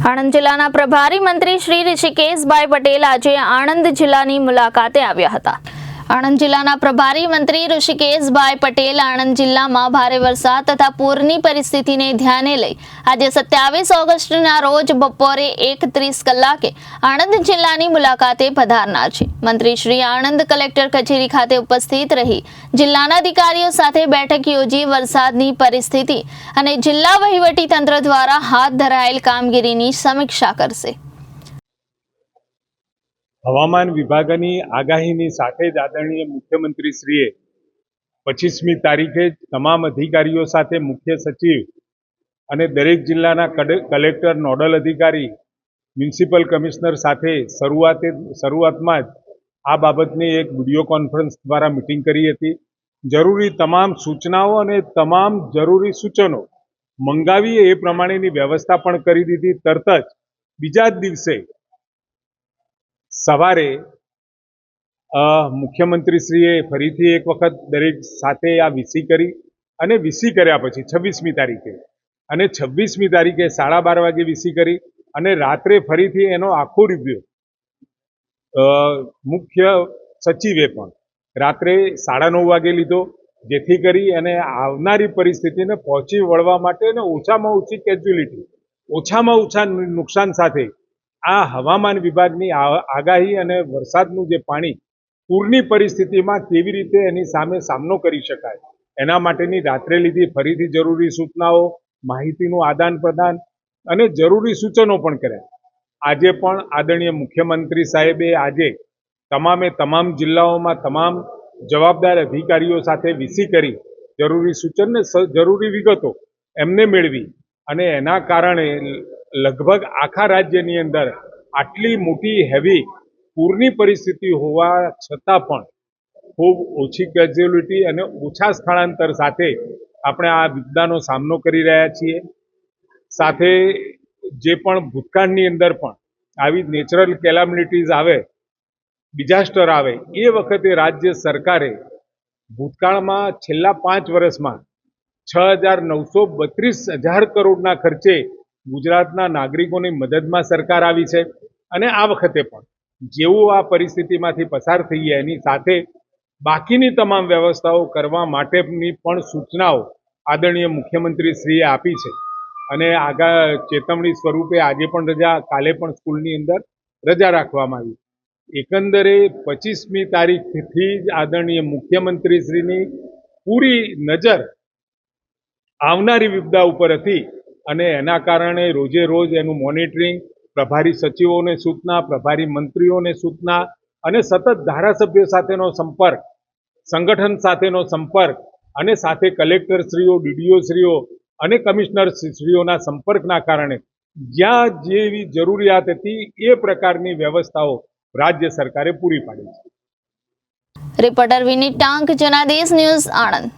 આણંદ જિલ્લાના પ્રભારી મંત્રી શ્રી ઋષિકેશભાઈ પટેલ આજે આણંદ જિલ્લાની મુલાકાતે આવ્યા હતા। આણંદ જિલ્લાના પ્રભારી મંત્રી ઋષિકેશભાઈ પટેલ આણંદ જિલ્લામાં ભારે વરસાદ તથા પૂરની પરિસ્થિતિને ધ્યાને લઈ આજે 27 ઓગસ્ટના રોજ બપોરે 1:30 કલાકે આણંદ જિલ્લાની મુલાકાતે પધારનાર છે। મંત્રી શ્રી આણંદ કલેક્ટર કચેરી ખાતે ઉપસ્થિત રહી જિલ્લાના અધિકારીઓ સાથે બેઠક યોજી વરસાદની પરિસ્થિતિ અને જિલ્લા વહીવટી તંત્ર દ્વારા હાથ ધરાયેલ કામગીરીની સમીક્ષા કરશે। હવામાન વિભાગની આગાહીની સાથે જ આદરણીય મુખ્યમંત્રીશ્રીએ 25મી તારીખે તમામ અધિકારીઓ સાથે મુખ્ય સચિવ અને દરેક જિલ્લાના કલેક્ટર, નોડલ અધિકારી, મ્યુનિસિપલ કમિશનર સાથે શરૂઆતમાં જ આ બાબતની એક વિડીયો કોન્ફરન્સ દ્વારા મિટિંગ કરી હતી। જરૂરી તમામ સૂચનાઓ અને તમામ જરૂરી સૂચનો મંગાવી એ પ્રમાણેની વ્યવસ્થા પણ કરી દીધી। તરત જ બીજા જ દિવસે સવારે મુખ્યમંત્રીશ્રીએ ફરીથી એક વખત દરેક સાથે આ વીસી કરી અને વીસી કર્યા પછી 26મી તારીખે અને 26મી તારીખે 12:30 વાગે વીસી કરી અને રાત્રે ફરીથી એનો આખો રિવ્યુ મુખ્ય સચિવે પણ રાત્રે 9:30 વાગે લીધો, જેથી કરી અને આવનારી પરિસ્થિતિને પહોંચી વળવા માટે અને ઓછામાં ઓછી કેઝ્યુઅલિટી, ઓછામાં ઓછા નુકસાન સાથે આ હવામાન વિભાગની આગાહી અને વરસાદનું જે પાણી પૂરની પરિસ્થિતિમાં કેવી રીતે એની સામે સામનો કરી શકાય એના માટેની રાત્રે લીધી। ફરીથી જરૂરી સૂચનાઓ, માહિતીનું આદાન પ્રદાન અને જરૂરી સૂચનો પણ કર્યા। આજે પણ આદરણીય મુખ્યમંત્રી સાહેબે આજે તમામ જિલ્લાઓમાં તમામ જવાબદાર અધિકારીઓ સાથે વીસી કરી જરૂરી સૂચન ને જરૂરી વિગતો એમને મેળવી અને એના કારણે લગભગ આખા રાજ્યની અંદર આટલી મોટી હેવી પૂરની પરિસ્થિતિ હોવા છતાં પણ ખૂબ ઓછી કેઝ્યુઅલિટી અને ઓછા સ્થળાંતર સાથે આપણે આ વિપદાનો સામનો કરી રહ્યા છીએ। સાથે જે પણ ભૂતકાળની અંદર પણ આવી નેચરલ કેલામિટીઝ આવે, ડિઝાસ્ટર આવે, એ વખતે રાજ્ય સરકારે ભૂતકાળમાં છેલ્લા 5 વર્ષમાં 6,932,000 કરોડના ખર્ચે ગુજરાતના નાગરિકોની મદદમાં સરકાર આવી છે અને આ વખતે પણ જેવું આ પરિસ્થિતિમાંથી પસાર થઈએ એની સાથે બાકીની તમામ વ્યવસ્થાઓ કરવા માટેની પણ સૂચનાઓ આદરણીય મુખ્યમંત્રીશ્રીએ આપી છે અને ચેતવણી સ્વરૂપે આજે પણ રજા, કાલે પણ સ્કૂલની અંદર રજા રાખવામાં આવી। એકંદરે 25મી તારીખથી જ આદરણીય મુખ્યમંત્રીશ્રીની પૂરી નજર આવનારી વિપદા ઉપર હતી અને એના કારણે રોજે રોજ એનું મોનિટરિંગ, પ્રભારી સચિવોને સૂચના, પ્રભારી મંત્રીઓને સૂચના અને સતત ધારાસભ્યો સાથેનો સંપર્ક, સંગઠન સાથેનો સંપર્ક અને સાથે કલેક્ટરશ્રીઓ, ડીડીઓશ્રીઓ અને કમિશનરશ્રીઓના સંપર્કના કારણે જ્યાં જેવી જરૂરિયાત હતી એ પ્રકારની વ્યવસ્થાઓ રાજ્ય સરકારે પૂરી પાડી છે। રિપોર્ટર વિનીત ટાંક, જનાદેશ ન્યૂઝ, આણંદ।